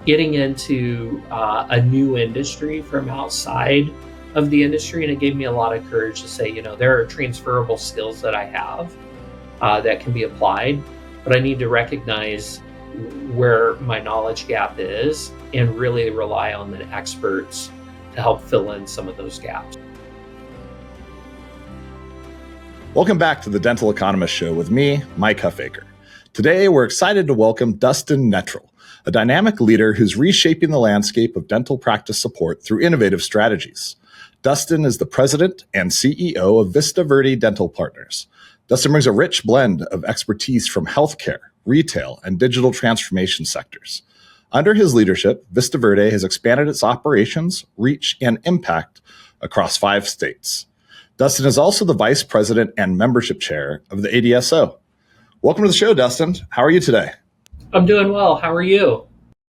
getting into a new industry from outside of the industry. And it gave me a lot of courage to say, there are transferable skills that I have that can be applied, but I need to recognize where my knowledge gap is and really rely on the experts to help fill in some of those gaps. Welcome back to the Dental Economist Show with me, Mike Huffaker. Today, we're excited to welcome Dustin Netral, a dynamic leader who's reshaping the landscape of dental practice support through innovative strategies. Dustin is the president and CEO of Vista Verde Dental Partners. Dustin brings a rich blend of expertise from healthcare, retail, and digital transformation sectors. Under his leadership, Vista Verde has expanded its operations, reach, and impact across 5 states. Dustin is also the vice president and membership chair of the ADSO. Welcome to the show, Dustin. How are you today? I'm doing well. How are you?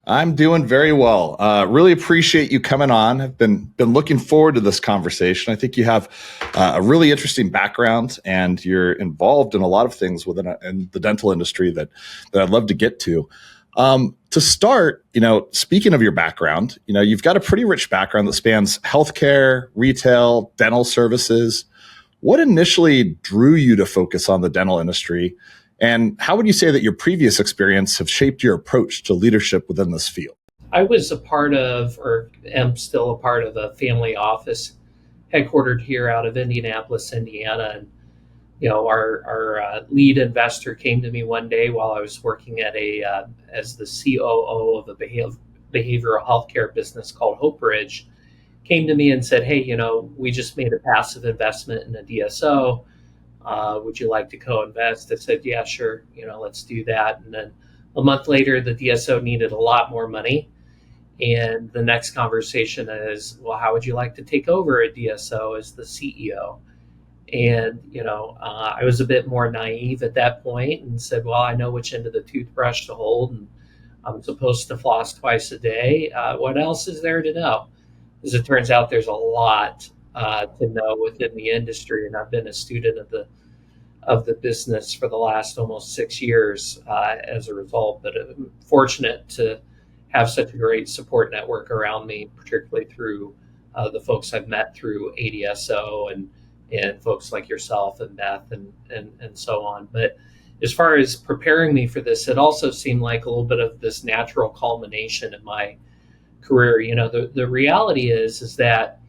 I'm doing very well. Really appreciate you coming on. I've been looking forward to this conversation. I think you have a really interesting background, and you're involved in a lot of things in the dental industry that I'd love to get to. To start, speaking of your background, you've got a pretty rich background that spans healthcare, retail, dental services. What initially drew you to focus on the dental industry? And how would you say that your previous experience have shaped your approach to leadership within this field? I was a part of, or am still a part of, a family office headquartered here out of Indianapolis, Indiana. And, our lead investor came to me one day while I was working at as the COO of a behavioral healthcare business called Hope Ridge, came to me and said, hey, we just made a passive investment in a DSO. Would you like to co-invest? I said, yeah, sure. Let's do that. And then a month later, the DSO needed a lot more money. And the next conversation is, well, how would you like to take over a DSO as the CEO? And, I was a bit more naive at that point and said, well, I know which end of the toothbrush to hold, and I'm supposed to floss twice a day. What else is there to know? As it turns out, there's a lot to know within the industry, and I've been a student of the business for the last almost 6 years as a result. But I'm fortunate to have such a great support network around me, particularly through the folks I've met through ADSO and folks like yourself and Beth and so on. But as far as preparing me for this, it also seemed like a little bit of this natural culmination in my career. The reality is that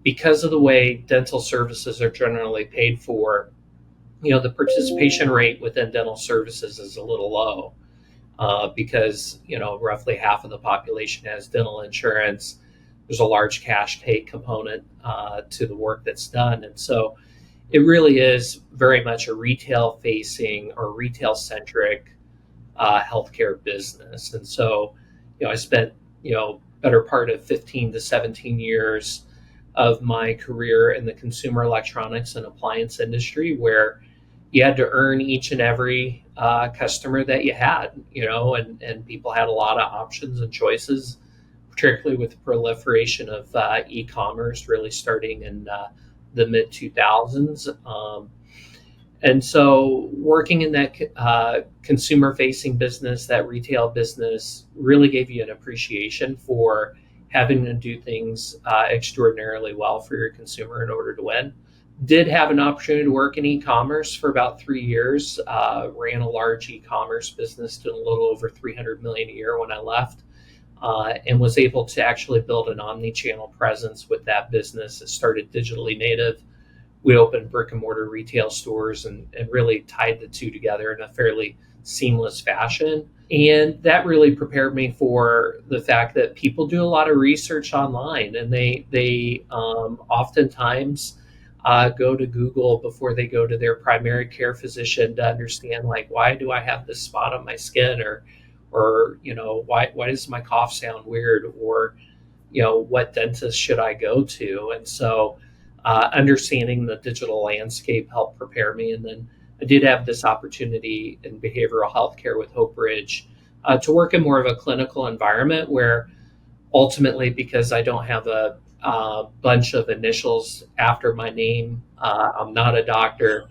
because of the way dental services are generally paid for, the participation rate within dental services is a little low because, roughly half of the population has dental insurance. There's a large cash pay component to the work that's done. And so it really is very much a retail-facing or retail-centric healthcare business. And so, I spent, better part of 15 to 17 years of my career in the consumer electronics and appliance industry, where you had to earn each and every customer that you had, and people had a lot of options and choices, particularly with the proliferation of e-commerce really starting in the mid 2000s. And so working in that consumer facing business, that retail business, really gave you an appreciation for having to do things extraordinarily well for your consumer in order to win. Did have an opportunity to work in e-commerce for about 3 years, ran a large e-commerce business, doing a little over 300 million a year when I left, and was able to actually build an omni-channel presence with that business. It started digitally native. We opened brick and mortar retail stores and really tied the two together in a fairly seamless fashion. And that really prepared me for the fact that people do a lot of research online, and they oftentimes go to Google before they go to their primary care physician to understand, like, why do I have this spot on my skin, or why does my cough sound weird, or what dentist should I go to? And so understanding the digital landscape helped prepare me. And then I did have this opportunity in behavioral healthcare with Hope Ridge to work in more of a clinical environment, where ultimately, because I don't have a bunch of initials after my name, I'm not a doctor.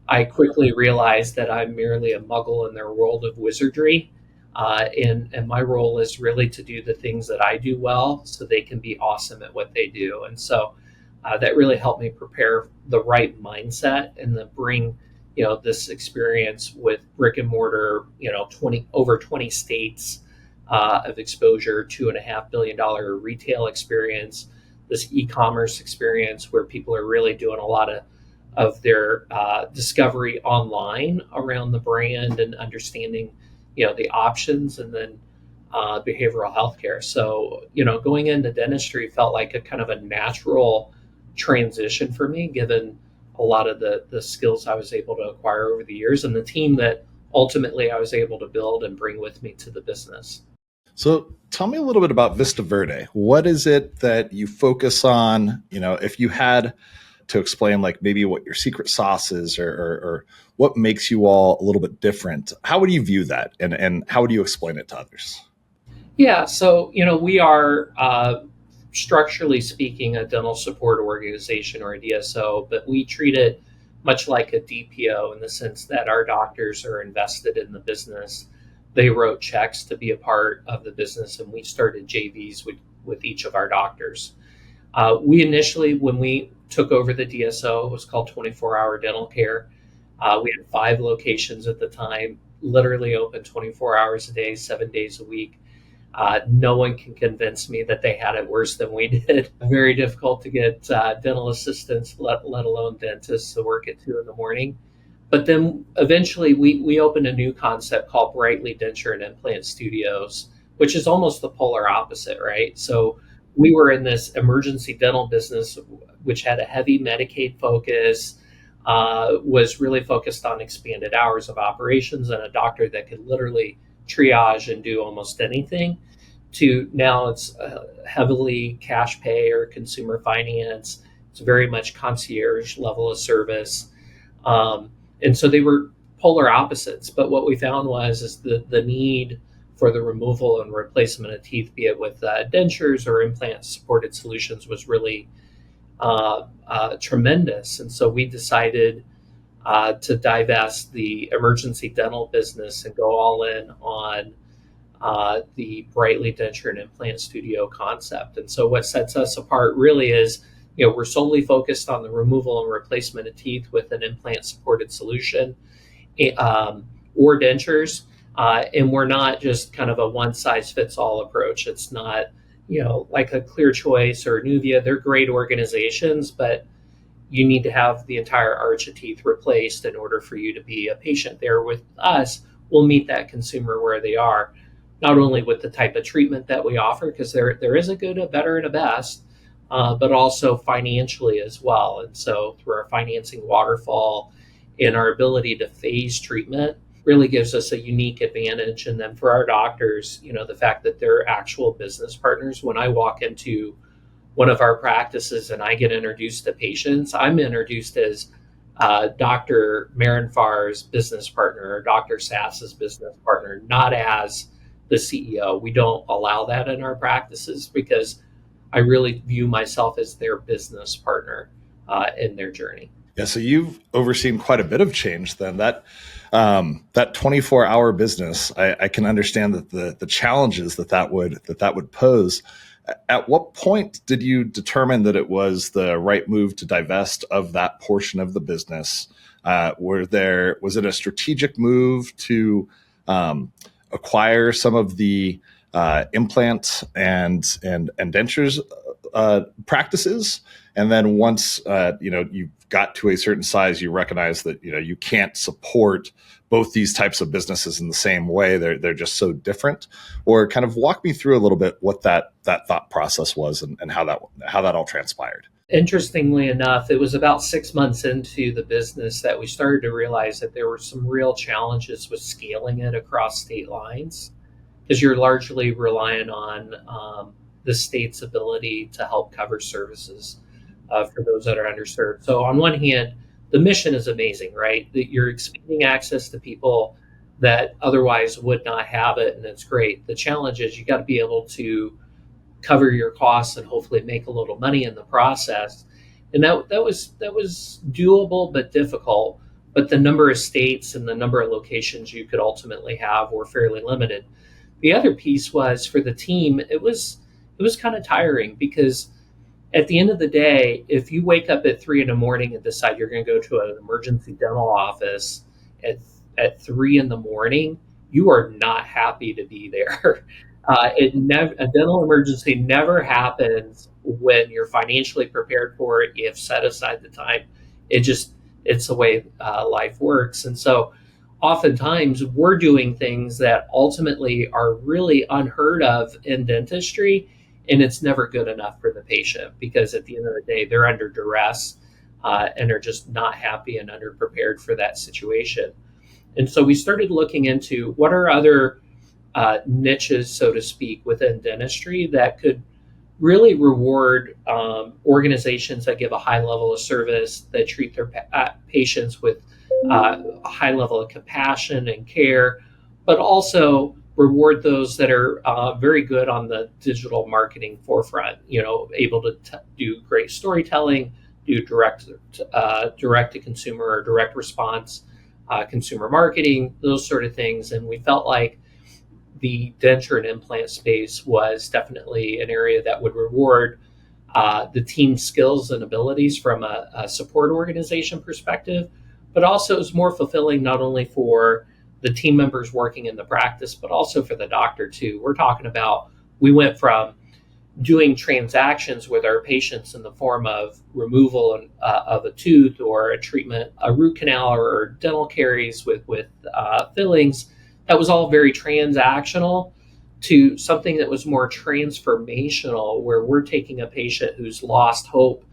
I quickly realized that I'm merely a muggle in their world of wizardry. And my role is really to do the things that I do well so they can be awesome at what they do. And so that really helped me prepare the right mindset and then bring, this experience with brick and mortar, 20 states of exposure, $2.5 billion retail experience, this e-commerce experience where people are really doing a lot of their discovery online around the brand and understanding, the options, and then behavioral healthcare. So, going into dentistry felt like a kind of a natural transition for me, given a lot of the skills I was able to acquire over the years and the team that ultimately I was able to build and bring with me to the business. So tell me a little bit about Vista Verde. What is it that you focus on? If you had to explain like maybe what your secret sauce is or what makes you all a little bit different, how would you view that and how would you explain it to others? Yeah, so we are structurally speaking a dental support organization, or a DSO, but we treat it much like a DPO in the sense that our doctors are invested in the business. They wrote checks to be a part of the business, and we started JVs with each of our doctors. We initially, when we took over the DSO, it was called 24-hour dental care. We had 5 locations at the time, literally open 24 hours a day, 7 days a week. No one can convince me that they had it worse than we did. Very difficult to get dental assistants, let alone dentists, to work at 2 in the morning. But then eventually we opened a new concept called Brightly Denture and Implant Studios, which is almost the polar opposite, right? So we were in this emergency dental business, which had a heavy Medicaid focus, was really focused on expanded hours of operations and a doctor that could literally triage and do almost anything, to now it's heavily cash pay or consumer finance. It's very much concierge level of service. And so they were polar opposites. But what we found is the need for the removal and replacement of teeth, be it with dentures or implant supported solutions, was really tremendous. And so we decided to divest the emergency dental business and go all in on the Brightly Denture and Implant Studio concept. And so what sets us apart really is, we're solely focused on the removal and replacement of teeth with an implant supported solution or dentures. And we're not just kind of a one size fits all approach. It's not, like a Clear Choice or Nuvia. They're great organizations, but you need to have the entire arch of teeth replaced in order for you to be a patient there. With us, we'll meet that consumer where they are, not only with the type of treatment that we offer, because there is a good, a better, and a best, but also financially as well. And so through our financing waterfall and our ability to phase treatment really gives us a unique advantage. And then for our doctors, the fact that they're actual business partners. When I walk into one of our practices and I get introduced to patients, I'm introduced as Dr. Marinfar's business partner or Dr. Sass's business partner, not as the CEO. We don't allow that in our practices because I really view myself as their business partner in their journey. Yeah, so you've overseen quite a bit of change then. That 24-hour business, I can understand that the challenges that would pose. At what point did you determine that it was the right move to divest of that portion of the business? Was it a strategic move to acquire some of the implant and dentures practices, and then once you got to a certain size, you recognize that you can't support both these types of businesses in the same way. They're just so different. Or kind of walk me through a little bit what that thought process was and how that all transpired. Interestingly enough, it was about 6 months into the business that we started to realize that there were some real challenges with scaling it across state lines, because you're largely relying on the state's ability to help cover services for those that are underserved. So on one hand, the mission is amazing, right? That you're expanding access to people that otherwise would not have it, and it's great. The challenge is you got to be able to cover your costs and hopefully make a little money in the process. And that was doable but difficult. but the number of states and the number of locations you could ultimately have were fairly limited. The other piece was for the team, it was kind of tiring because at the end of the day, if you wake up at 3 in the morning and decide you're going to go to an emergency dental office at at 3 in the morning, you are not happy to be there. A dental emergency never happens when you're financially prepared for it. You have set aside the time. It just it's the way life works, and so oftentimes we're doing things that ultimately are really unheard of in dentistry, and it's never good enough for the patient because at the end of the day they're under duress and are just not happy and underprepared for that situation. And so we started looking into what are other niches, so to speak, within dentistry that could really reward organizations that give a high level of service, that treat their patients with a high level of compassion and care, but also reward those that are very good on the digital marketing forefront. Able to do great storytelling, do direct to consumer or direct response consumer marketing, those sort of things. And we felt like the denture and implant space was definitely an area that would reward the team's skills and abilities from a support organization perspective, but also is more fulfilling not only for the team members working in the practice, but also for the doctor too. We're talking about, we went from doing transactions with our patients in the form of removal of a tooth or a treatment, a root canal or dental caries with fillings. That was all very transactional to something that was more transformational, where we're taking a patient who's lost hope,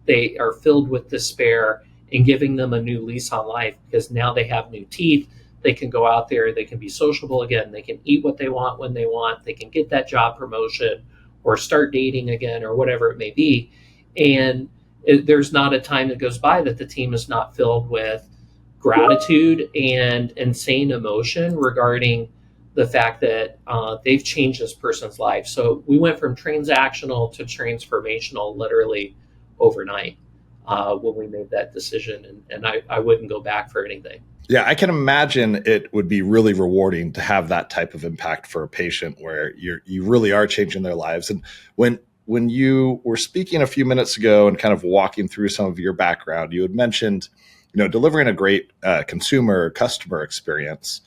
they are filled with despair, and giving them a new lease on life because now they have new teeth. They can go out there, they can be sociable again, they can eat what they want when they want, they can get that job promotion or start dating again or whatever it may be. And there's not a time that goes by that the team is not filled with gratitude and insane emotion regarding the fact that they've changed this person's life. So we went from transactional to transformational literally overnight when we made that decision. And I wouldn't go back for anything. Yeah, I can imagine it would be really rewarding to have that type of impact for a patient where you really are changing their lives. And when you were speaking a few minutes ago and kind of walking through some of your background, you had mentioned, delivering a great customer experience.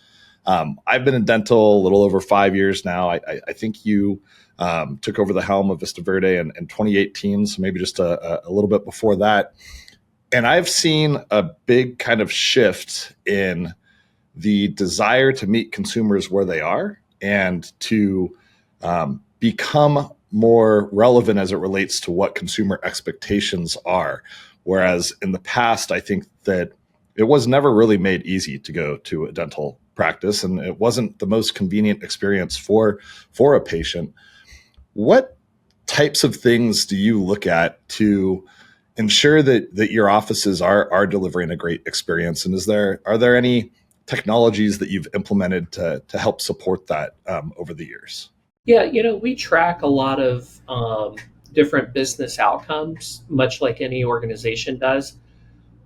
I've been in dental a little over 5 years now. I think you took over the helm of Vista Verde in 2018, so maybe just a little bit before that. And I've seen a big kind of shift in the desire to meet consumers where they are and to become more relevant as it relates to what consumer expectations are. Whereas in the past, I think that it was never really made easy to go to a dental practice, and it wasn't the most convenient experience for a patient. What types of things do you look at to ensure that your offices are delivering a great experience? And are there any technologies that you've implemented to help support that over the years? Yeah, we track a lot of different business outcomes, much like any organization does.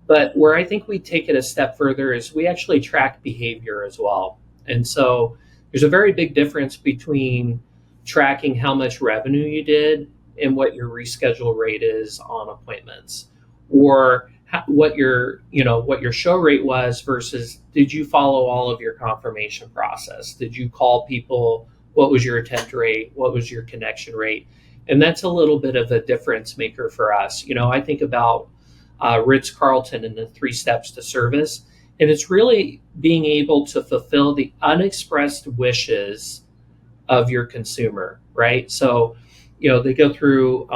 But where I think we take it a step further is we actually track behavior as well. And so there's a very big difference between tracking how much revenue you did and what your reschedule rate is on appointments, or what your show rate was versus did you follow all of your confirmation process? Did you call people? What was your attempt rate? What was your connection rate? And that's a little bit of a difference maker for us. I think about Ritz-Carlton and the 3 steps to service, and it's really being able to fulfill the unexpressed wishes of your consumer, right? So, they go through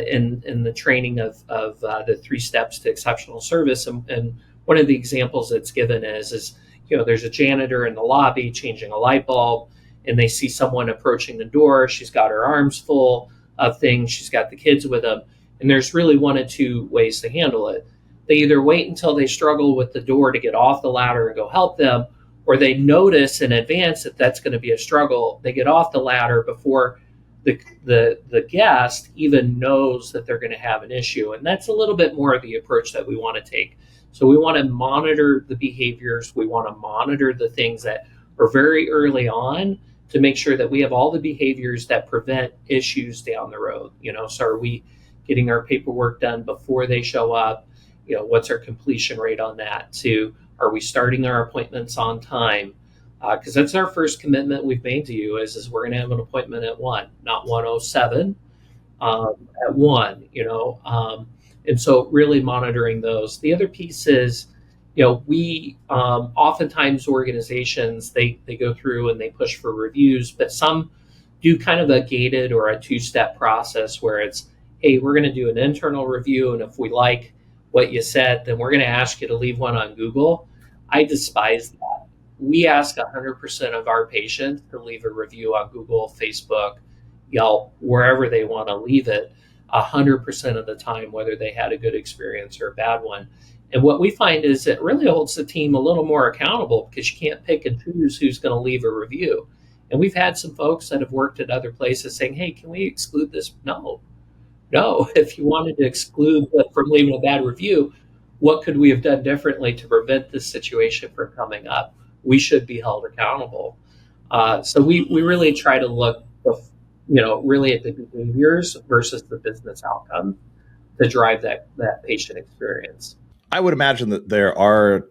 in the training of the 3 steps to exceptional service, and one of the examples that's given is there's a janitor in the lobby changing a light bulb, and they see someone approaching the door. She's got her arms full of things. She's got the kids with them, and there's really 1 of 2 ways to handle it. They either wait until they struggle with the door to get off the ladder and go help them, or they notice in advance that that's going to be a struggle. They get off the ladder before the guest even knows that they're going to have an issue. And that's a little bit more of the approach that we want to take. So we want to monitor the behaviors. We want to monitor the things that are very early on to make sure that we have all the behaviors that prevent issues down the road. So are we getting our paperwork done before they show up? What's our completion rate on that? Are we starting our appointments on time? Because that's our first commitment we've made to you is we're going to have an appointment at 1, not 1:07, at 1, and so really monitoring those. The other piece is, we oftentimes organizations, they go through and they push for reviews, but some do kind of a gated or a two-step process where it's, hey, we're going to do an internal review, and if we like what you said, then we're going to ask you to leave one on Google. I despise that. We ask 100% of our patients to leave a review on Google, Facebook, Yelp, wherever they want to leave it, 100% of the time, whether they had a good experience or a bad one. And what we find is it really holds the team a little more accountable because you can't pick and choose who's going to leave a review. And we've had some folks that have worked at other places saying, hey, can we exclude this? No. If you wanted to exclude from leaving a bad review, what could we have done differently to prevent this situation from coming up? We should be held accountable. So we really try to look, really at the behaviors versus the business outcome to drive that patient experience. I would imagine that there are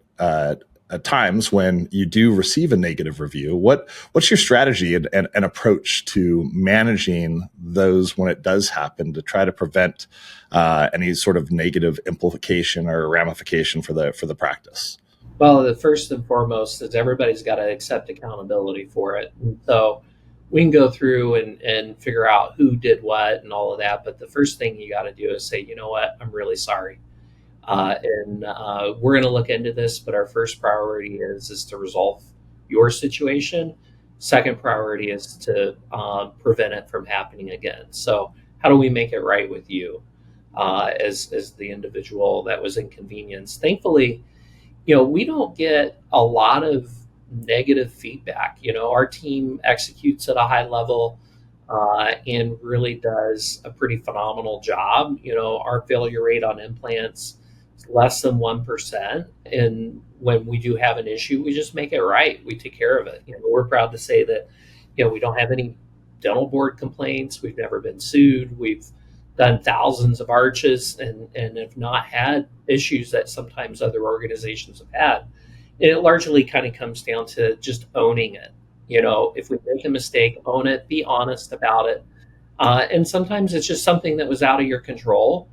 times when you do receive a negative review. What's your strategy and approach to managing those when it does happen to try to prevent any sort of negative implication or ramification for the practice? Well, the first and foremost is everybody's got to accept accountability for it. And so we can go through and figure out who did what and all of that. But the first thing you got to do is say, you know what, I'm really sorry. And we're going to look into this, but our first priority is to resolve your situation. Second priority is to prevent it from happening again. So how do we make it right with you as the individual that was inconvenienced? Thankfully, we don't get a lot of negative feedback. Our team executes at a high level and really does a pretty phenomenal job. Our failure rate on implants is less than 1%. And when we do have an issue, we just make it right. We take care of it. We're proud to say that, we don't have any dental board complaints. We've never been sued. We've done thousands of arches and have not had issues that sometimes other organizations have had. And it largely kind of comes down to just owning it. If we make a mistake, own it, be honest about it. And sometimes it's just something that was out of your control.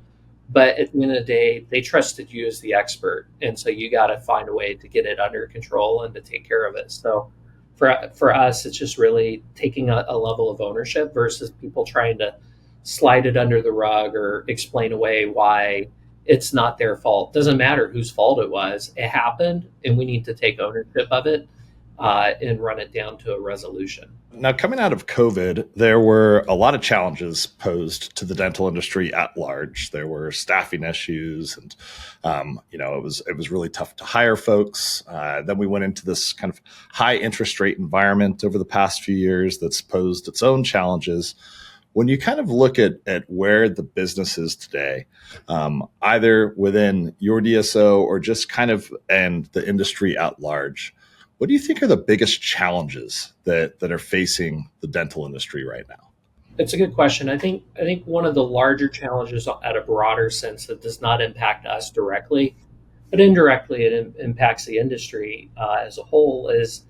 But at the end of the day, they trusted you as the expert. And so you got to find a way to get it under control and to take care of it. So for us, it's just really taking a level of ownership versus people trying to slide it under the rug or explain away why it's not their fault. Doesn't matter whose fault it was. It happened, and we need to take ownership of it and run it down to a resolution. Now, coming out of COVID, there were a lot of challenges posed to the dental industry at large. There were staffing issues, and it was really tough to hire folks. Then we went into this kind of high interest rate environment over the past few years that's posed its own challenges. When you kind of look at where the business is today, either within your DSO or just kind of and the industry at large, what do you think are the biggest challenges that are facing the dental industry right now? It's a good question. I think one of the larger challenges at a broader sense that does not impact us directly, but indirectly it impacts the industry as a whole is,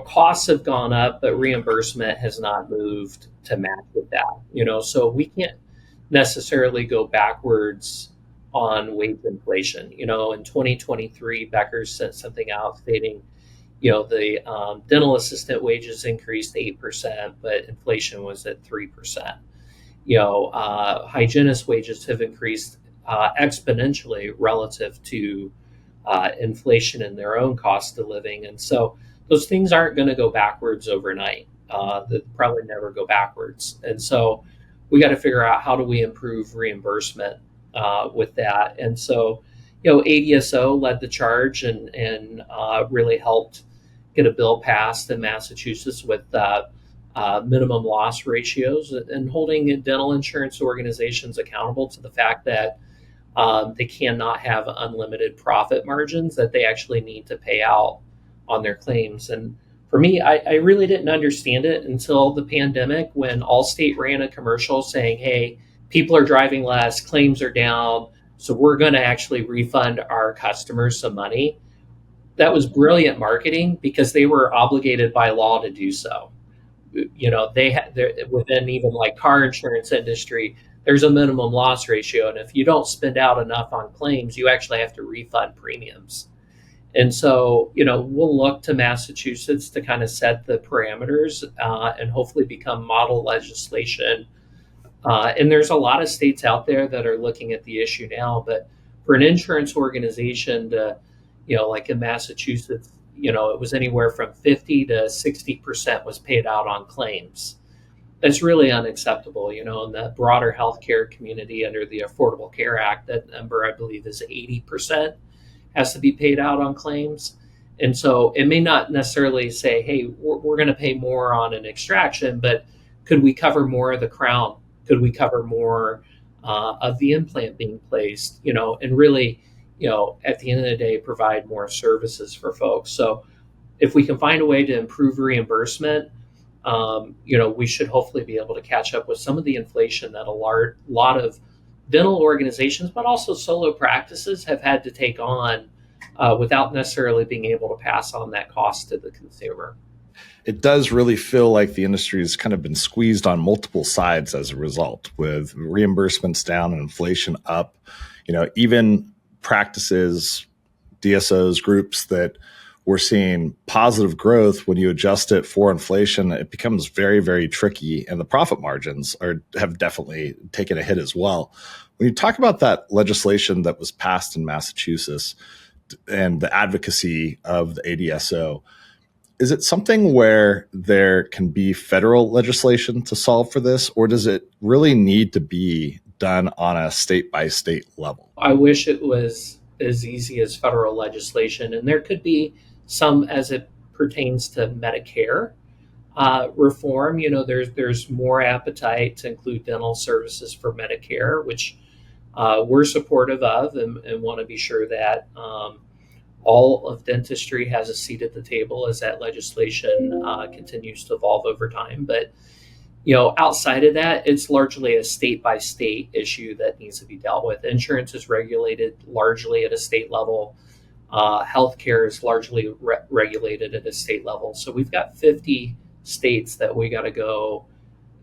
costs have gone up, but reimbursement has not moved to match with that. So we can't necessarily go backwards on wage inflation. In 2023, Becker sent something out stating, the dental assistant wages increased 8%, but inflation was at 3%. Hygienist wages have increased exponentially relative to inflation and their own cost of living. And so those things aren't going to go backwards overnight. That probably never go backwards. And so we got to figure out how do we improve reimbursement with that. And so, ADSO led the charge and really helped get a bill passed in Massachusetts with minimum loss ratios and holding dental insurance organizations accountable to the fact that They cannot have unlimited profit margins that they actually need to pay out on their claims. And for me, I really didn't understand it until the pandemic when Allstate ran a commercial saying, hey, people are driving less, claims are down, so we're going to actually refund our customers some money. That was brilliant marketing because they were obligated by law to do so. They had within even like car insurance industry, there's a minimum loss ratio, and if you don't spend out enough on claims, you actually have to refund premiums. And so, we'll look to Massachusetts to kind of set the parameters and hopefully become model legislation. And there's a lot of states out there that are looking at the issue now. But for an insurance organization to, like in Massachusetts, it was anywhere from 50 to 60% was paid out on claims. That's really unacceptable. In the broader healthcare community under the Affordable Care Act, that number I believe is 80% has to be paid out on claims. And so it may not necessarily say, hey, we're going to pay more on an extraction, but could we cover more of the crown? Could we cover more of the implant being placed? And really, at the end of the day, provide more services for folks. So if we can find a way to improve reimbursement, we should hopefully be able to catch up with some of the inflation that a lot of dental organizations, but also solo practices have had to take on without necessarily being able to pass on that cost to the consumer. It does really feel like the industry has kind of been squeezed on multiple sides as a result, with reimbursements down and inflation up. Even practices, DSOs, groups that we're seeing positive growth, when you adjust it for inflation, it becomes very, very tricky. And the profit margins have definitely taken a hit as well. When you talk about that legislation that was passed in Massachusetts and the advocacy of the ADSO, is it something where there can be federal legislation to solve for this, or does it really need to be done on a state-by-state level? I wish it was as easy as federal legislation, and there could be some as it pertains to Medicare reform. There's more appetite to include dental services for Medicare, which we're supportive of and want to be sure that all of dentistry has a seat at the table as that legislation continues to evolve over time. But outside of that, it's largely a state by state issue that needs to be dealt with. Insurance is regulated largely at a state level. Healthcare is largely regulated at a state level. So we've got 50 states that we got to go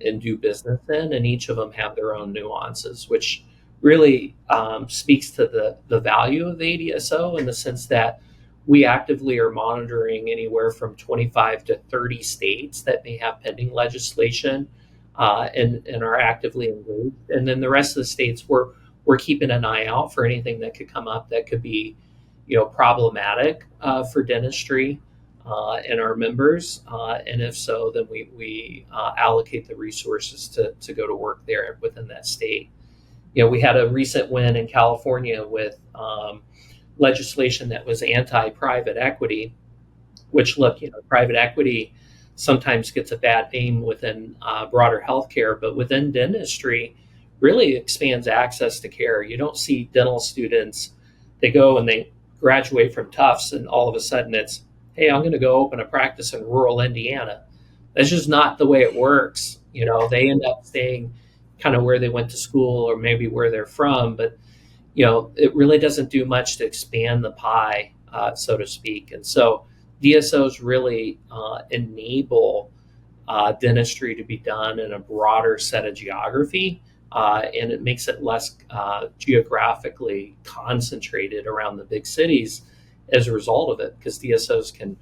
and do business in, and each of them have their own nuances, which really speaks to the value of ADSO in the sense that we actively are monitoring anywhere from 25 to 30 states that may have pending legislation and are actively engaged. And then the rest of the states, we're keeping an eye out for anything that could come up that could be problematic for dentistry and our members. And if so, then we allocate the resources to go to work there within that state. We had a recent win in California with legislation that was anti-private equity, which, look, private equity sometimes gets a bad name within broader healthcare, but within dentistry really expands access to care. You don't see dental students, they go and they graduate from Tufts and all of a sudden it's, hey, I'm going to go open a practice in rural Indiana. That's just not the way it works. They end up staying kind of where they went to school or maybe where they're from, but it really doesn't do much to expand the pie, so to speak. And so DSOs really enable dentistry to be done in a broader set of geography, and it makes it less geographically concentrated around the big cities as a result of it, because DSOs can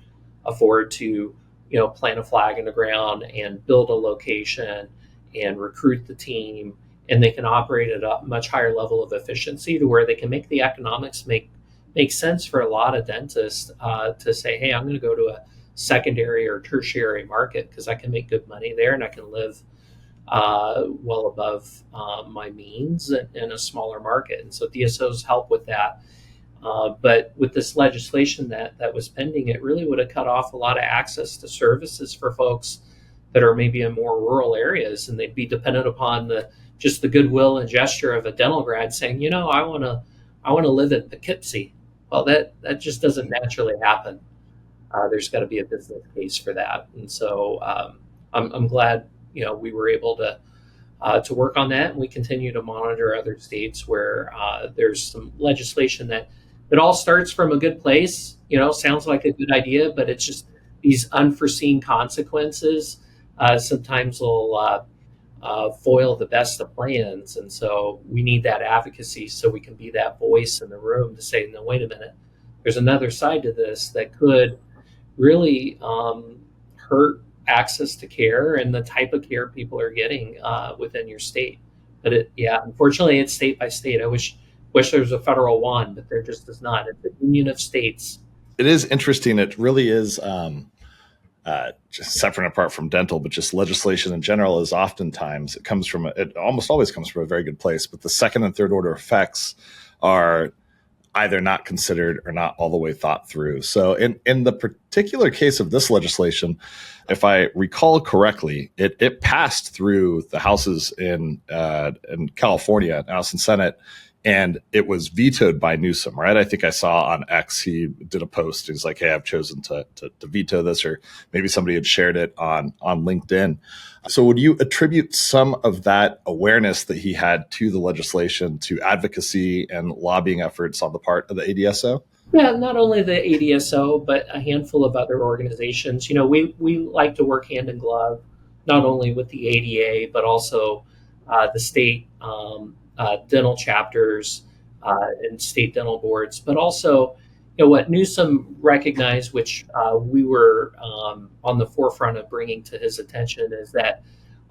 afford to plant a flag in the ground and build a location and recruit the team, and they can operate at a much higher level of efficiency to where they can make the economics make sense for a lot of dentists to say, hey, I'm going to go to a secondary or tertiary market because I can make good money there and I can live well above my means in a smaller market. And so DSOs help with that. But with this legislation that was pending, it really would have cut off a lot of access to services for folks that are maybe in more rural areas, and they'd be dependent upon the just the goodwill and gesture of a dental grad saying, I want to live in Poughkeepsie. Well, that just doesn't naturally happen. There's got to be a business case for that, and so I'm glad we were able to work on that, and we continue to monitor other states where there's some legislation that all starts from a good place. Sounds like a good idea, but it's just these unforeseen consequences sometimes will foil the best of plans, and so we need that advocacy so we can be that voice in the room to say, no, wait a minute, there's another side to this that could really hurt access to care and the type of care people are getting within your state. But unfortunately, it's state by state. I wish there was a federal one, but there just is not. It's a union of states. It is interesting. It really is just separate and apart from dental, but just legislation in general is oftentimes it almost always comes from a very good place, but the second and third order effects are either not considered or not all the way thought through. So in the particular case of this legislation, if I recall correctly, it passed through the houses in California, House and Senate, and it was vetoed by Newsom, right? I think I saw on X, he did a post. He's like, hey, I've chosen to veto this, or maybe somebody had shared it on LinkedIn. So would you attribute some of that awareness that he had to the legislation to advocacy and lobbying efforts on the part of the ADSO? Yeah, not only the ADSO, but a handful of other organizations. We like to work hand in glove, not only with the ADA, but also the state dental chapters and state dental boards, but also, what Newsom recognized, which we were on the forefront of bringing to his attention, is that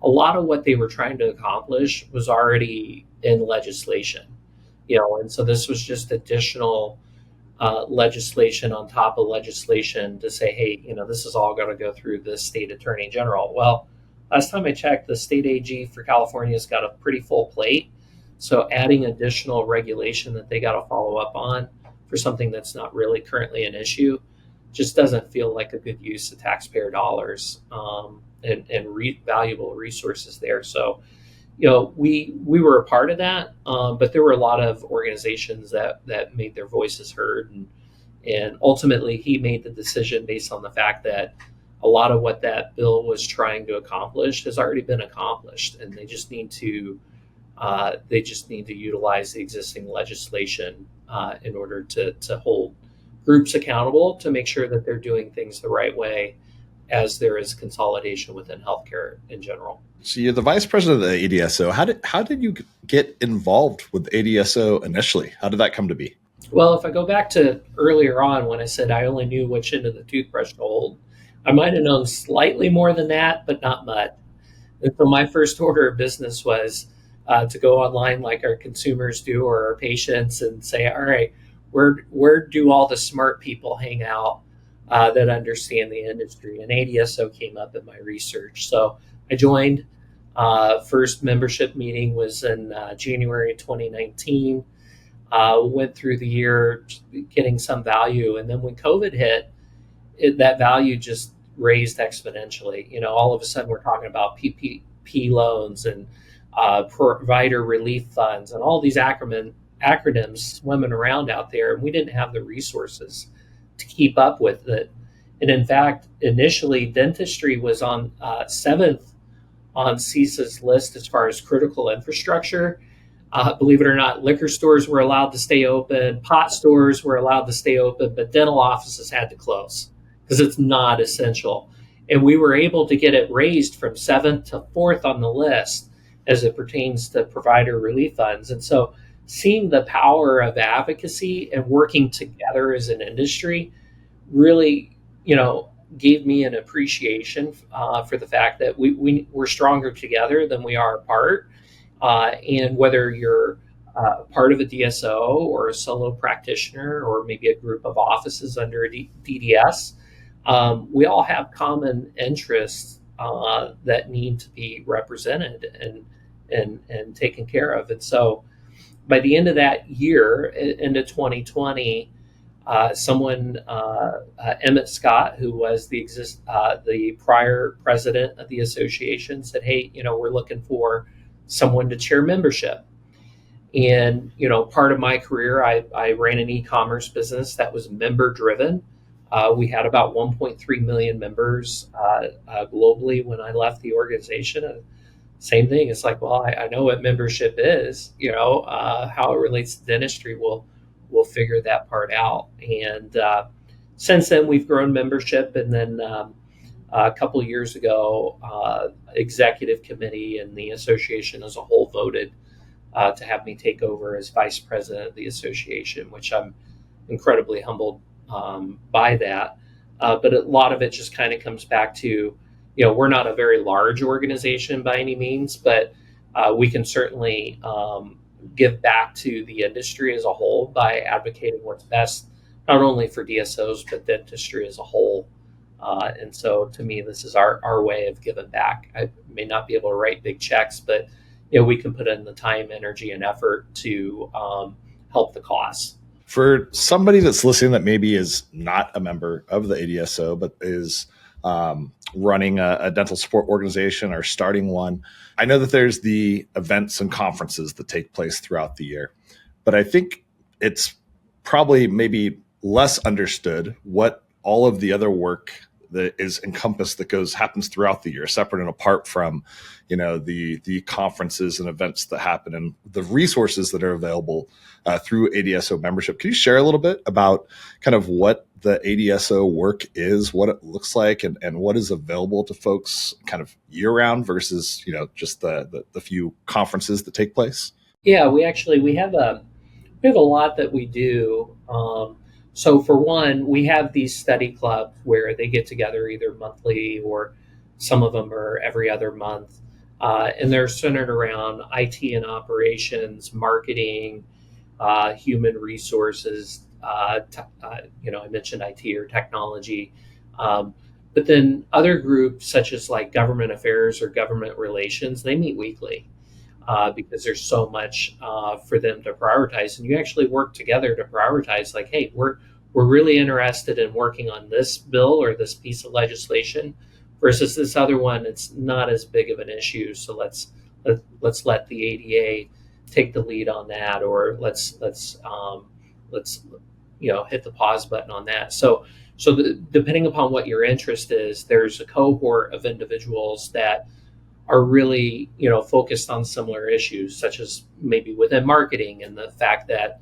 a lot of what they were trying to accomplish was already in legislation, and so this was just additional legislation on top of legislation to say, hey, this is all going to go through the state attorney general. Well, last time I checked, the state AG for California's got a pretty full plate. So adding additional regulation that they got to follow up on for something that's not really currently an issue just doesn't feel like a good use of taxpayer dollars and valuable resources there. So, we were a part of that, but there were a lot of organizations that made their voices heard, and ultimately he made the decision based on the fact that a lot of what that bill was trying to accomplish has already been accomplished, and they just need to utilize the existing legislation in order to hold groups accountable to make sure that they're doing things the right way as there is consolidation within healthcare in general. So you're the vice president of the ADSO. How did you get involved with ADSO initially? How did that come to be? Well, if I go back to earlier on when I said I only knew which end of the toothbrush to hold, I might have known slightly more than that, but not much. And so my first order of business was to go online like our consumers do or our patients and say, all right, where do all the smart people hang out that understand the industry? And ADSO came up in my research. So I joined. First membership meeting was in January 2019. Went through the year getting some value. And then when COVID hit, that value just raised exponentially. All of a sudden we're talking about PPP loans and provider relief funds and all these acronyms swimming around out there, and we didn't have the resources to keep up with it. And in fact, initially dentistry was on seventh on CISA's list as far as critical infrastructure. Believe it or not, liquor stores were allowed to stay open, pot stores were allowed to stay open, but dental offices had to close because it's not essential. And we were able to get it raised from seventh to fourth on the list as it pertains to provider relief funds. And so seeing the power of advocacy and working together as an industry really, gave me an appreciation for the fact that we're stronger together than we are apart. And whether you're part of a DSO or a solo practitioner or maybe a group of offices under a DDS, we all have common interests that need to be represented and taken care of. And so by the end of that year, into 2020, Emmett Scott, who was the prior president of the association, said, hey, we're looking for someone to chair membership. And, part of my career, I ran an e-commerce business that was member driven. We had about 1.3 million members globally when I left the organization. Same thing. It's like, well, I know what membership is. How it relates to dentistry. We'll figure that part out. And since then, we've grown membership, and then a couple of years ago, executive committee and the association as a whole voted to have me take over as vice president of the association, which I'm incredibly humbled by that. But a lot of it just kind of comes back to, we're not a very large organization by any means, but we can certainly give back to the industry as a whole by advocating what's best, not only for DSOs, but dentistry as a whole. And so to me, this is our way of giving back. I may not be able to write big checks, but we can put in the time, energy, and effort to help the cause. For somebody that's listening that maybe is not a member of the ADSO, but is running a dental support organization or starting one, I know that there's the events and conferences that take place throughout the year, but I think it's probably maybe less understood what all of the other work that is encompassed that happens throughout the year, separate and apart from, the conferences and events that happen and the resources that are available through ADSO membership. Can you share a little bit about kind of what the ADSO work is, what it looks like, and what is available to folks kind of year round versus, just the few conferences that take place? Yeah, we have a lot that we do. So for one, we have these study clubs where they get together either monthly or some of them are every other month. And they're centered around IT and operations, marketing, human resources. I mentioned IT or technology. But then other groups such as like government affairs or government relations, they meet weekly. Because there's so much for them to prioritize, and you actually work together to prioritize. Like, hey, we're really interested in working on this bill or this piece of legislation, versus this other one. It's not as big of an issue, so let's let the ADA take the lead on that, or let's hit the pause button on that. So depending upon what your interest is, there's a cohort of individuals that are really, focused on similar issues, such as maybe within marketing and the fact that,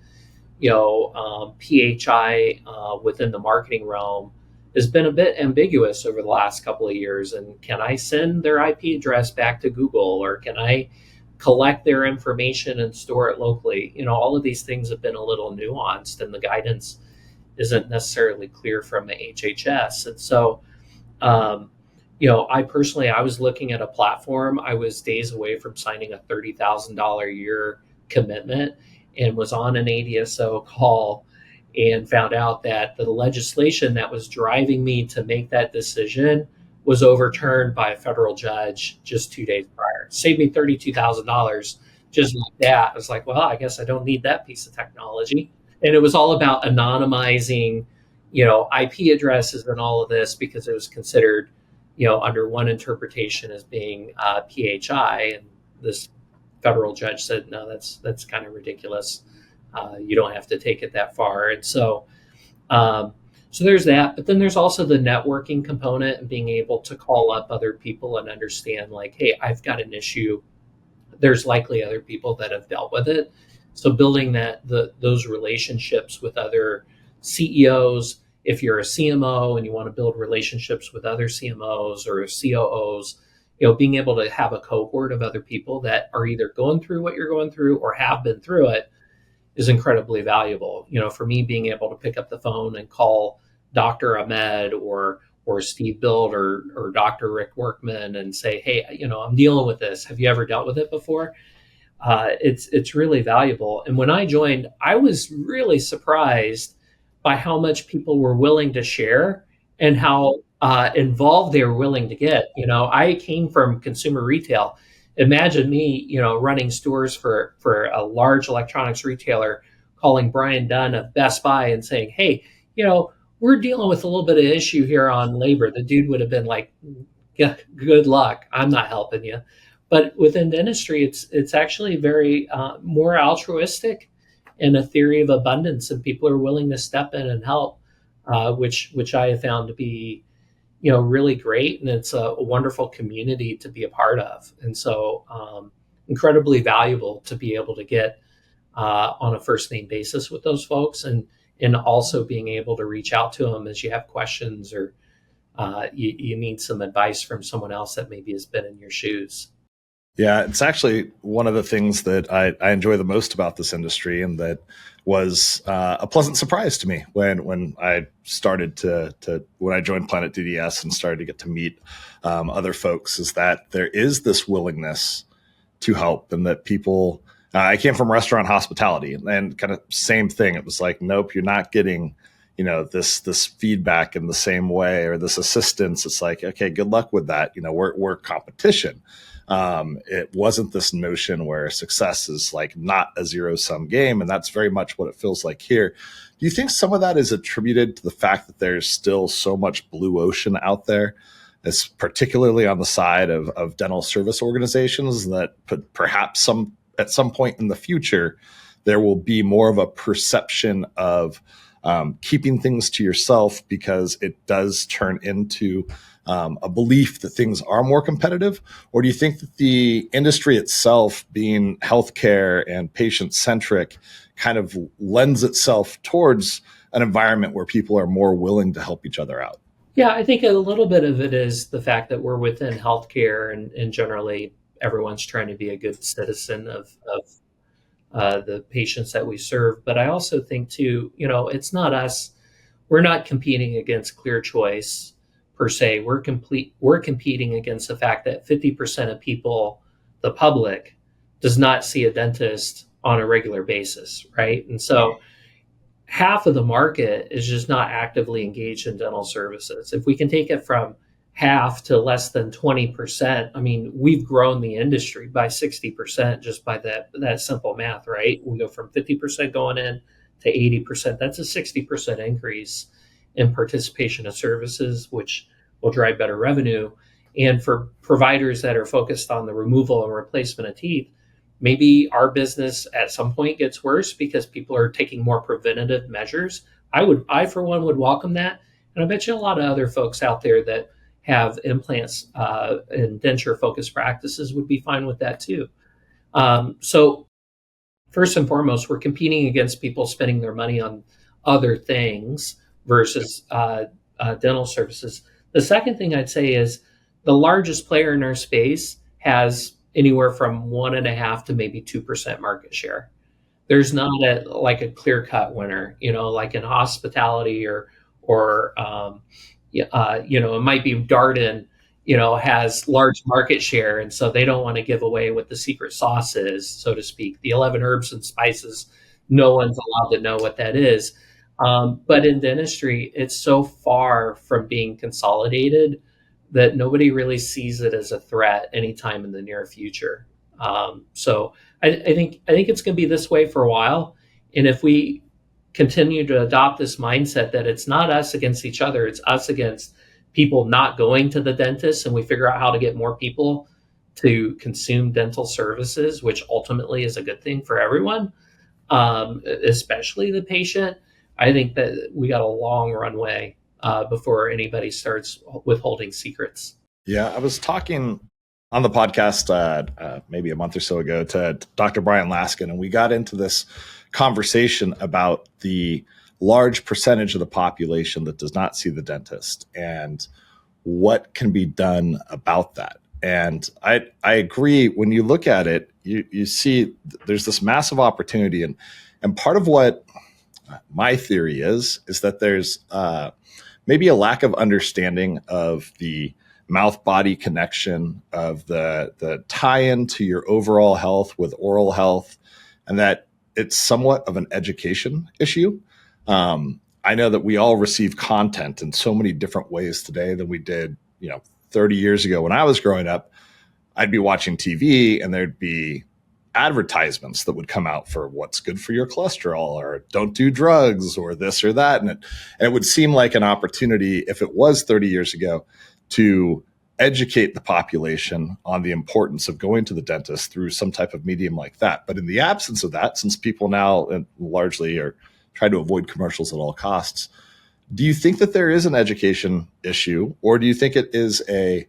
PHI within the marketing realm has been a bit ambiguous over the last couple of years. And can I send their IP address back to Google, or can I collect their information and store it locally? All of these things have been a little nuanced, and the guidance isn't necessarily clear from the HHS. And so, I was looking at a platform. I was days away from signing a $30,000 a year commitment and was on an ADSO call and found out that the legislation that was driving me to make that decision was overturned by a federal judge just 2 days prior. Saved me $32,000 just like that. I was like, well, I guess I don't need that piece of technology. And it was all about anonymizing, IP addresses and all of this, because it was considered under one interpretation as being PHI, and this federal judge said, no, that's kind of ridiculous. You don't have to take it that far. And so there's that. But then there's also the networking component and being able to call up other people and understand, like, hey, I've got an issue. There's likely other people that have dealt with it. So building those relationships with other CEOs. If you're a CMO and you want to build relationships with other CMOs or COOs, being able to have a cohort of other people that are either going through what you're going through or have been through it is incredibly valuable. For me, being able to pick up the phone and call Dr. Ahmed or Steve Bild or Dr. Rick Workman and say, hey, I'm dealing with this. Have you ever dealt with it before? It's really valuable. And when I joined, I was really surprised by how much people were willing to share and how involved they were willing to get. I came from consumer retail. Imagine me, running stores for a large electronics retailer, calling Brian Dunn of Best Buy and saying, hey, we're dealing with a little bit of issue here on labor. The dude would have been like, yeah, good luck. I'm not helping you. But within dentistry, it's actually very more altruistic and a theory of abundance, and people are willing to step in and help, which I have found to be really great, and it's a wonderful community to be a part of, and so incredibly valuable to be able to get on a first name basis with those folks, and also being able to reach out to them as you have questions or you need some advice from someone else that maybe has been in your shoes. Yeah, it's actually one of the things that I enjoy the most about this industry, and that was a pleasant surprise to me when I started when I joined Planet DDS and started to get to meet other folks, is that there is this willingness to help, and that people. I came from restaurant hospitality, and kind of same thing. It was like, nope, you're not getting this feedback in the same way, or this assistance. It's like, okay, good luck with that. We're competition. It wasn't this notion where success is like not a zero-sum game, and that's very much what it feels like here. Do you think some of that is attributed to the fact that there's still so much blue ocean out there, as particularly on the side of dental service organizations, that perhaps at some point in the future there will be more of a perception of keeping things to yourself, because it does turn into a belief that things are more competitive? Or do you think that the industry itself, being healthcare and patient-centric, kind of lends itself towards an environment where people are more willing to help each other out? Yeah, I think a little bit of it is the fact that we're within healthcare, and generally everyone's trying to be a good citizen of the patients that we serve. But I also think too, it's not us. We're not competing against Clear Choice per se. We're competing against the fact that 50% of people, the public, does not see a dentist on a regular basis, right? And so half of the market is just not actively engaged in dental services. If we can take it from half to less than 20%, I mean, we've grown the industry by 60% just by that simple math, right? We go from 50% going in to 80%. That's a 60% increase in participation of services, which will drive better revenue. And for providers that are focused on the removal and replacement of teeth, maybe our business at some point gets worse because people are taking more preventative measures. I for one would welcome that. And I bet you a lot of other folks out there that have implants and denture focused practices would be fine with that too. So first and foremost, we're competing against people spending their money on other things versus dental services. The second thing I'd say is the largest player in our space has anywhere from 1.5% to maybe 2% market share. There's not like a clear cut winner, like in hospitality or it might be Darden, has large market share, and so they don't want to give away what the secret sauce is, so to speak. The 11 herbs and spices, no one's allowed to know what that is. But in dentistry, it's so far from being consolidated that nobody really sees it as a threat anytime in the near future. So I think it's going to be this way for a while, and if we continue to adopt this mindset that it's not us against each other, it's us against people not going to the dentist, and we figure out how to get more people to consume dental services, which ultimately is a good thing for everyone, especially the patient. I think that we got a long runway before anybody starts withholding secrets. Yeah, I was talking on the podcast maybe a month or so ago to Dr. Brian Laskin, and we got into this conversation about the large percentage of the population that does not see the dentist and what can be done about that. And I agree. When you look at it, you see there's this massive opportunity, and part of what my theory is that there's maybe a lack of understanding of the mouth-body connection, of the tie-in to your overall health with oral health, and that it's somewhat of an education issue. I know that we all receive content in so many different ways today than we did, 30 years ago. When I was growing up, I'd be watching TV and there'd be advertisements that would come out for what's good for your cholesterol, or don't do drugs, or this or that. And it would seem like an opportunity, if it was 30 years ago, to educate the population on the importance of going to the dentist through some type of medium like that. But in the absence of that, since people now largely are trying to avoid commercials at all costs, do you think that there is an education issue, or do you think it is a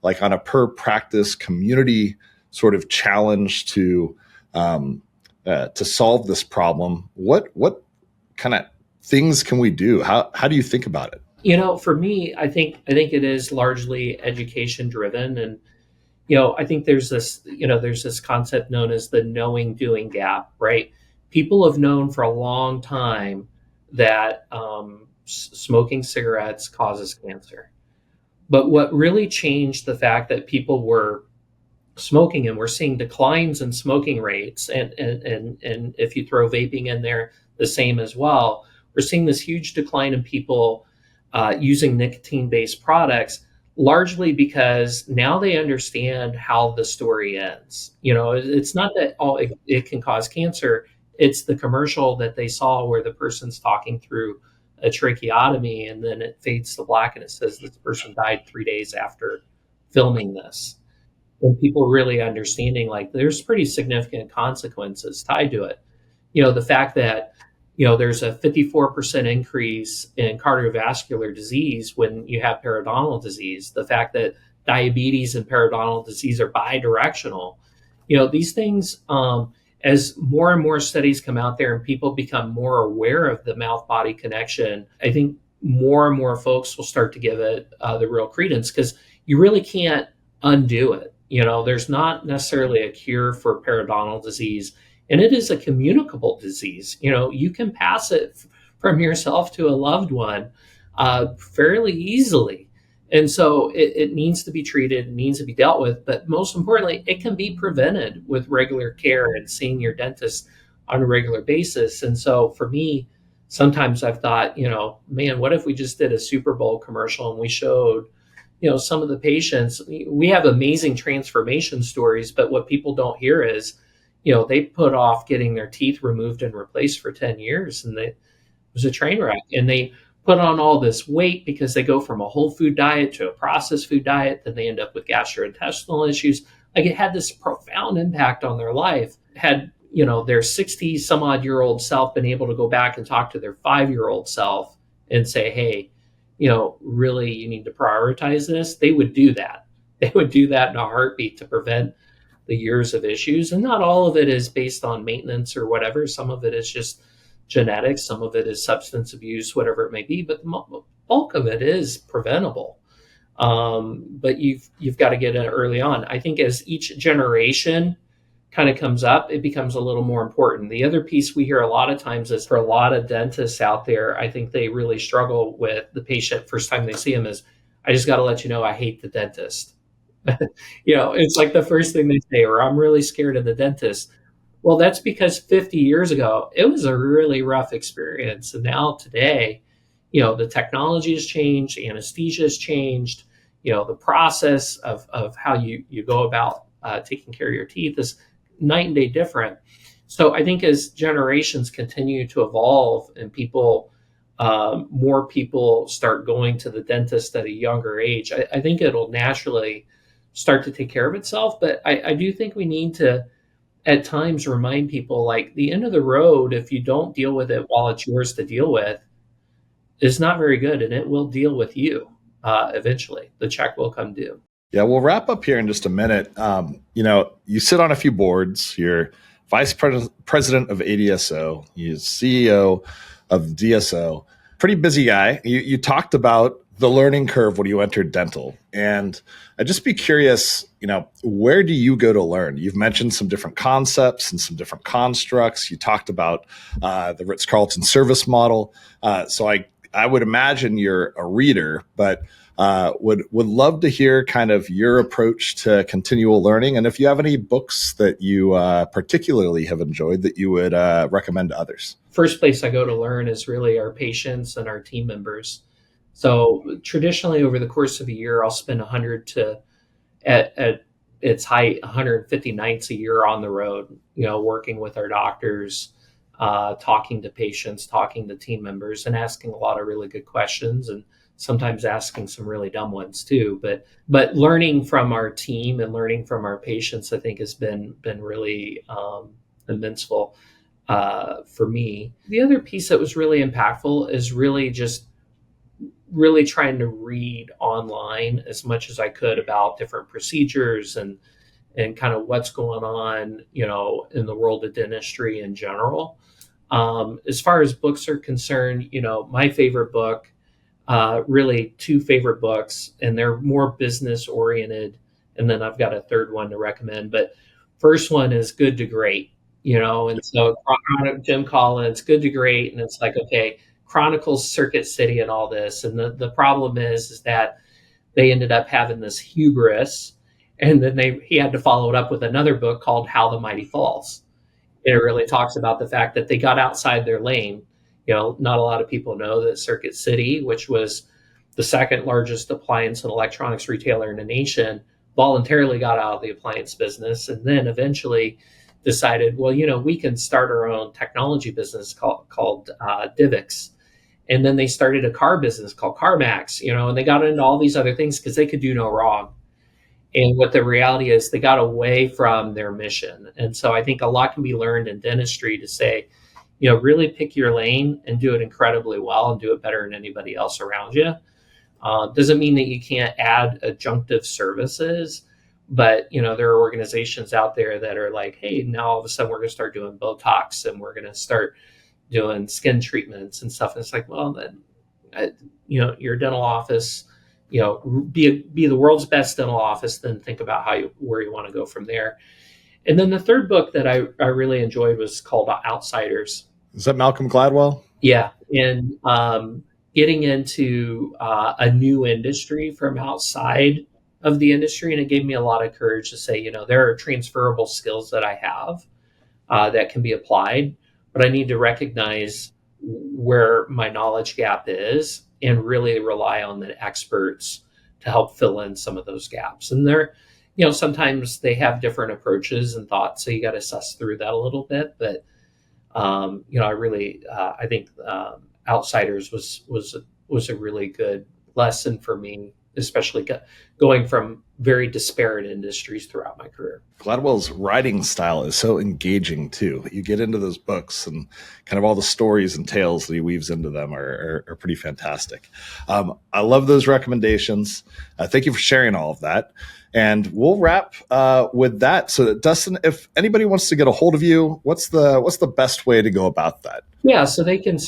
like on a per practice community sort of challenge to solve this problem? What kind of things can we do? How do you think about it? For me, I think it is largely education driven, and I think there's this concept known as the knowing doing gap, right? People have known for a long time that smoking cigarettes causes cancer. But what really changed the fact that people were smoking and we're seeing declines in smoking rates, and if you throw vaping in there, the same as well. We're seeing this huge decline in people using nicotine-based products, largely because now they understand how the story ends. It's not that it can cause cancer. It's the commercial that they saw where the person's talking through a tracheotomy, and then it fades to black and it says this person died 3 days after filming this. And people really understanding like there's pretty significant consequences tied to it. The fact that there's a 54% increase in cardiovascular disease when you have periodontal disease. The fact that diabetes and periodontal disease are bidirectional. These things, as more and more studies come out there and people become more aware of the mouth-body connection, I think more and more folks will start to give it the real credence, because you really can't undo it. There's not necessarily a cure for periodontal disease, and it is a communicable disease. You can pass it from yourself to a loved one fairly easily. And so it needs to be treated, it needs to be dealt with. But most importantly, it can be prevented with regular care and seeing your dentist on a regular basis. And so for me, sometimes I've thought, man, what if we just did a Super Bowl commercial and we showed some of the patients. We have amazing transformation stories, but what people don't hear is, they put off getting their teeth removed and replaced for 10 years, and it was a train wreck. And they put on all this weight because they go from a whole food diet to a processed food diet. Then they end up with gastrointestinal issues. Like, it had this profound impact on their life. Had, their 60 some odd year old self been able to go back and talk to their 5-year-old self and say, hey, really, you need to prioritize this, they would do that. They would do that in a heartbeat to prevent the years of issues. And not all of it is based on maintenance or whatever. Some of it is just genetics. Some of it is substance abuse, whatever it may be. But the bulk of it is preventable. But you've got to get it early on. I think as each generation kind of comes up, it becomes a little more important. The other piece we hear a lot of times is, for a lot of dentists out there, I think they really struggle with the patient first time they see him is, I just got to let you know, I hate the dentist. It's like the first thing they say, or I'm really scared of the dentist. Well, that's because 50 years ago, it was a really rough experience. And now today, the technology has changed, anesthesia has changed, the process of how you go about taking care of your teeth is night and day different. So I think as generations continue to evolve and more people start going to the dentist at a younger age, I think it'll naturally start to take care of itself. But I do think we need to, at times, remind people, like, the end of the road, if you don't deal with it while it's yours to deal with, is not very good, and it will deal with you eventually. The check will come due. Yeah, we'll wrap up here in just a minute. You sit on a few boards. You're vice president of ADSO. You're CEO of DSO. Pretty busy guy. You talked about the learning curve when you entered dental. And I'd just be curious, where do you go to learn? You've mentioned some different concepts and some different constructs. You talked about the Ritz-Carlton service model. So I would imagine you're a reader, but would love to hear kind of your approach to continual learning. And if you have any books that you particularly have enjoyed that you would recommend to others. First place I go to learn is really our patients and our team members. So traditionally, over the course of a year, I'll spend 100 to, at its height, 150 nights a year on the road, working with our doctors, talking to patients, talking to team members, and asking a lot of really good questions. And sometimes asking some really dumb ones too. But learning from our team and learning from our patients, I think, has been really immenseful for me. The other piece that was really impactful is really trying to read online as much as I could about different procedures and kind of what's going on, in the world of dentistry in general. As far as books are concerned, my favorite book, really two favorite books, and they're more business oriented. And then I've got a third one to recommend. But first one is Good to Great, and so Jim Collins, Good to Great. And it's like, okay, chronicles Circuit City and all this. And the problem is that they ended up having this hubris. And then he had to follow it up with another book called How the Mighty Falls. It really talks about the fact that they got outside their lane. Not a lot of people know that Circuit City, which was the second largest appliance and electronics retailer in the nation, voluntarily got out of the appliance business and then eventually decided, well, we can start our own technology business called Divx. And then they started a car business called CarMax, and they got into all these other things because they could do no wrong. And what the reality is, they got away from their mission. And so I think a lot can be learned in dentistry to say, really pick your lane and do it incredibly well and do it better than anybody else around you. Doesn't mean that you can't add adjunctive services, but, there are organizations out there that are like, hey, now all of a sudden we're going to start doing Botox and we're going to start doing skin treatments and stuff. And it's like, well, then, your dental office, be the world's best dental office, then think about where you want to go from there. And then the third book that I really enjoyed was called Outsiders. Is that Malcolm Gladwell? Yeah. And getting into a new industry from outside of the industry. And it gave me a lot of courage to say, there are transferable skills that I have that can be applied, but I need to recognize where my knowledge gap is and really rely on the experts to help fill in some of those gaps. And they're, sometimes they have different approaches and thoughts, so you got to suss through that a little bit. But, I think Outsiders was a really good lesson for me, especially going from very disparate industries throughout my career. Gladwell's writing style is so engaging too. You get into those books and kind of all the stories and tales that he weaves into them are pretty fantastic. I love those recommendations. Thank you for sharing all of that. And we'll wrap with that. So Dustin, if anybody wants to get a hold of you, what's the best way to go about that? Yeah, so they can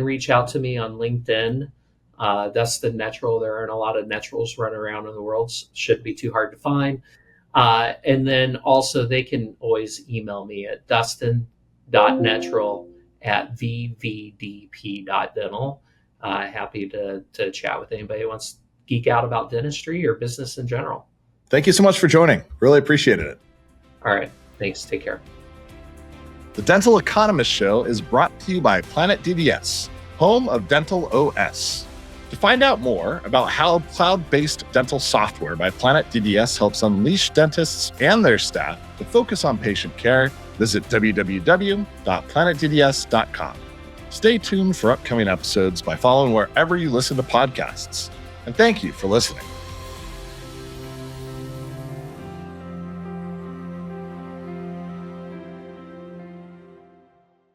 reach out to me on LinkedIn. Dustin Netral. There aren't a lot of Netrals running around in the world. Shouldn't be too hard to find. And then also they can always email me at dustin.netral@vvdp.dental. Happy to chat with anybody who wants to geek out about dentistry or business in general. Thank you so much for joining. Really appreciated it. All right. Thanks. Take care. The Dental Economist Show is brought to you by Planet DDS, home of Dental OS. To find out more about how cloud-based dental software by Planet DDS helps unleash dentists and their staff to focus on patient care, visit www.planetdds.com. Stay tuned for upcoming episodes by following wherever you listen to podcasts. And thank you for listening.